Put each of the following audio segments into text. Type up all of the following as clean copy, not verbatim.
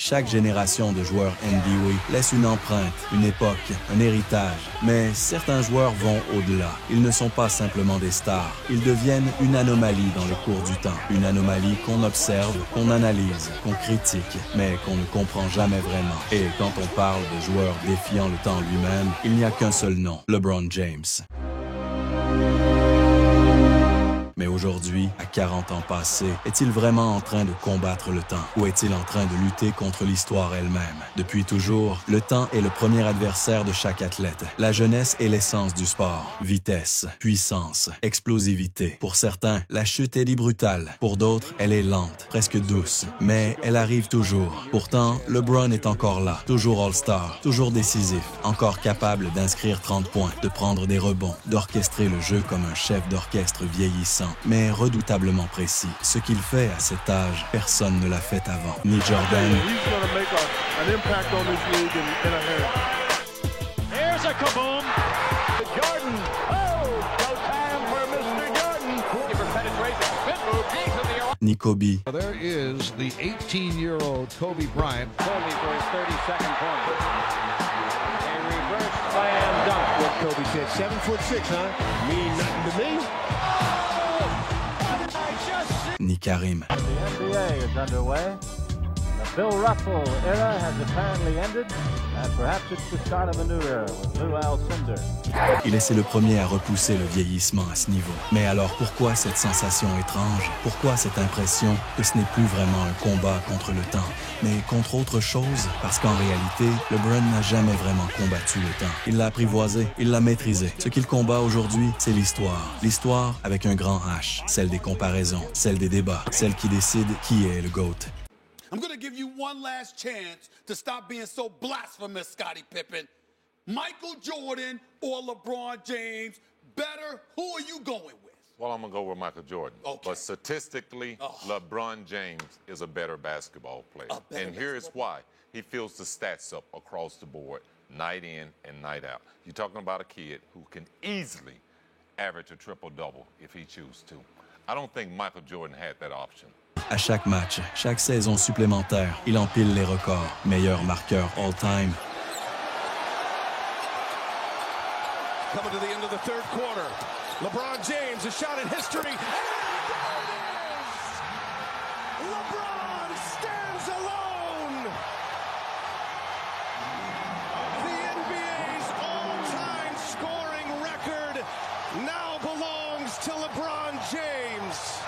Chaque génération de joueurs NBA laisse une empreinte, une époque, un héritage. Mais certains joueurs vont au-delà. Ils ne sont pas simplement des stars. Ils deviennent une anomalie dans le cours du temps. Une anomalie qu'on observe, qu'on analyse, qu'on critique, mais qu'on ne comprend jamais vraiment. Et quand on parle de joueurs défiant le temps lui-même, il n'y a qu'un seul nom, LeBron James. Mais aujourd'hui, à 40 ans passés, est-il vraiment en train de combattre le temps? Ou est-il en train de lutter contre l'histoire elle-même? Depuis toujours, le temps est le premier adversaire de chaque athlète. La jeunesse est l'essence du sport. Vitesse, puissance, explosivité. Pour certains, la chute est brutale. Pour d'autres, elle est lente, presque douce. Mais elle arrive toujours. Pourtant, LeBron est encore là. Toujours All-Star, toujours décisif. Encore capable d'inscrire 30 points, de prendre des rebonds, d'orchestrer le jeu comme un chef d'orchestre vieillissant, mais redoutablement précis. Ce qu'il fait à cet âge, personne ne l'a fait avant. Ni Jordan, ni Kobe. There is the 18-year-old Kobe Bryant. Kobe for his 32nd point. A reverse slam dunk. What Kobe said, 7'6", huh? Mean nothing to me. Ni Karim. The NBA is underway. The Bill Russell era has apparently ended, and perhaps it's the start of a new era with Lou Alcindor. Il essaie le premier à repousser le vieillissement à ce niveau. Mais alors pourquoi cette sensation étrange? Pourquoi cette impression que ce n'est plus vraiment un combat contre le temps, mais contre autre chose? Parce qu'en réalité, LeBron n'a jamais vraiment combattu le temps. Il l'a apprivoisé, il l'a maîtrisé. Ce qu'il combat aujourd'hui, c'est l'histoire. L'histoire avec un grand H. Celle des comparaisons, celle des débats, celle qui décide qui est le GOAT. I'm going to give you one last chance to stop being so blasphemous, Scottie Pippen. Michael Jordan or LeBron James, better, who are you going with? Well, I'm going to go with Michael Jordan. Okay. But statistically, LeBron James is a better basketball player. And here's why. He fills the stats up across the board, night in and night out. You're talking about a kid who can easily average a triple-double if he chooses to. I don't think Michael Jordan had that option. À chaque match, chaque saison supplémentaire, il empile les records. Meilleur marqueur all-time. Coming to the end of the third quarter. LeBron James, a shot in history. LeBron stands alone. The NBA's all-time scoring record now belongs to LeBron James.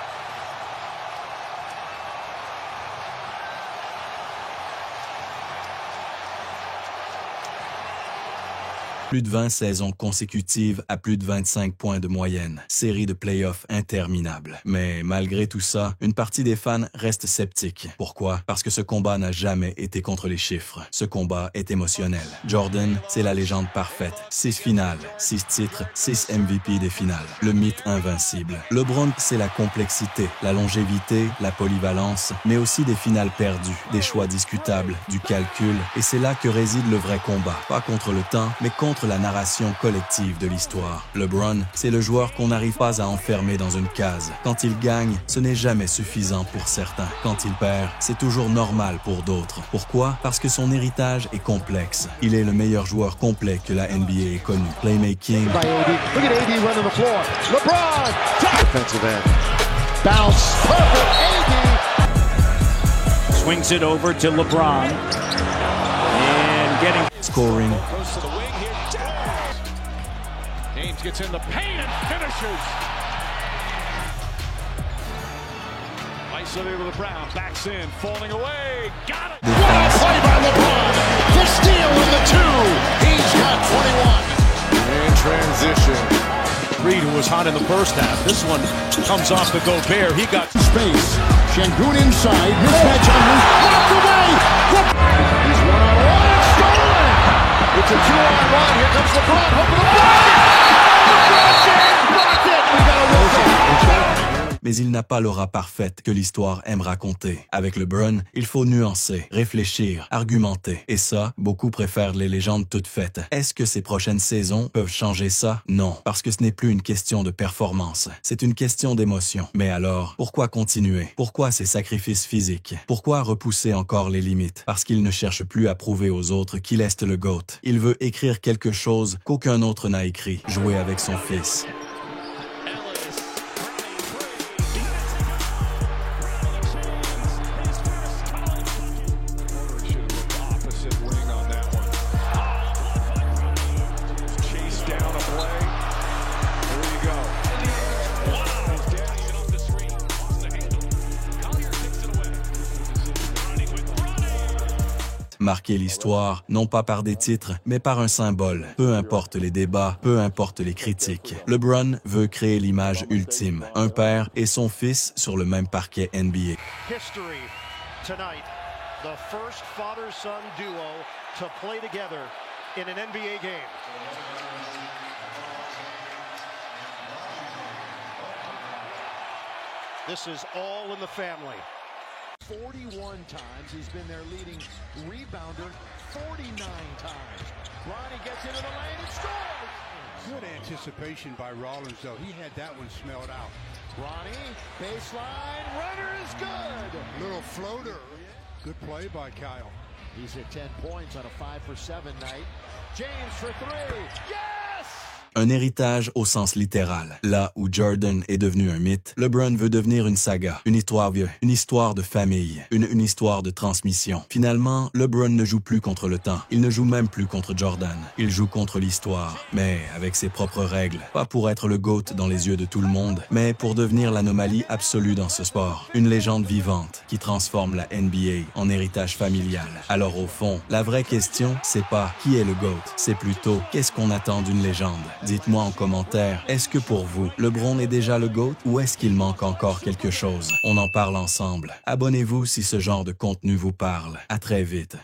Plus de 20 saisons consécutives à plus de 25 points de moyenne. Série de playoffs interminable. Mais malgré tout ça, une partie des fans reste sceptique. Pourquoi? Parce que ce combat n'a jamais été contre les chiffres. Ce combat est émotionnel. Jordan, c'est la légende parfaite. 6 finales, 6 titres, 6 MVP des finales. Le mythe invincible. LeBron, c'est la complexité, la longévité, la polyvalence, mais aussi des finales perdues, des choix discutables, du calcul. Et c'est là que réside le vrai combat. Pas contre le temps, mais contre la narration collective de l'histoire. LeBron, c'est le joueur qu'on n'arrive pas à enfermer dans une case. Quand il gagne, ce n'est jamais suffisant pour certains. Quand il perd, c'est toujours normal pour d'autres. Pourquoi? Parce que son héritage est complexe. Il est le meilleur joueur complet que la NBA ait connu. Playmaking. By AD. Look at AD running the floor. LeBron! Defensive end. Bounce. Perfect. AD. Swings it over to LeBron. And getting... Scoring. Goes to the wing here. James gets in the paint and finishes. Isolated with Brown. Backs in. Falling away. Got it. What a play by LeBron. The steal in the two. He's got 21. In transition. Reed, who was hot in the first half. This one comes off the Gobert. He got Space. Şengün inside. Mismatch on him. Knocked away. He's one-on-one. It's stolen. It's a two-on-one. Here comes LeBron. Open the block. LeBron James blocked it. We got a rookie. Mais il n'a pas l'aura parfaite que l'histoire aime raconter. Avec LeBron, il faut nuancer, réfléchir, argumenter. Et ça, beaucoup préfèrent les légendes toutes faites. Est-ce que ces prochaines saisons peuvent changer ça? Non, parce que ce n'est plus une question de performance. C'est une question d'émotion. Mais alors, pourquoi continuer? Pourquoi ces sacrifices physiques? Pourquoi repousser encore les limites? Parce qu'il ne cherche plus à prouver aux autres qu'il est le GOAT. Il veut écrire quelque chose qu'aucun autre n'a écrit. Jouer avec son fils. Marquer l'histoire, non pas par des titres, mais par un symbole. Peu importe les débats, peu importe les critiques. LeBron veut créer l'image ultime. Un père et son fils sur le même parquet NBA. History tonight. The first father-son duo to play together in an NBA game. This is all in the family. 41 times he's been their leading rebounder, 49 times. Ronnie gets into the lane and scores! Good anticipation by Rollins, though. He had that one smelled out. Ronnie, baseline, runner is good! Little floater. Good play by Kyle. He's at 10 points on a 5 for 7 night. James for 3. Yes! Un héritage au sens littéral. Là où Jordan est devenu un mythe, LeBron veut devenir une saga, une histoire vieille, une histoire de famille, une histoire de transmission. Finalement, LeBron ne joue plus contre le temps. Il ne joue même plus contre Jordan. Il joue contre l'histoire, mais avec ses propres règles. Pas pour être le GOAT dans les yeux de tout le monde, mais pour devenir l'anomalie absolue dans ce sport. Une légende vivante qui transforme la NBA en héritage familial. Alors au fond, la vraie question, c'est pas qui est le GOAT, c'est plutôt qu'est-ce qu'on attend d'une légende. Dites-moi en commentaire, est-ce que pour vous, LeBron est déjà le GOAT ou est-ce qu'il manque encore quelque chose? On en parle ensemble. Abonnez-vous si ce genre de contenu vous parle. À très vite.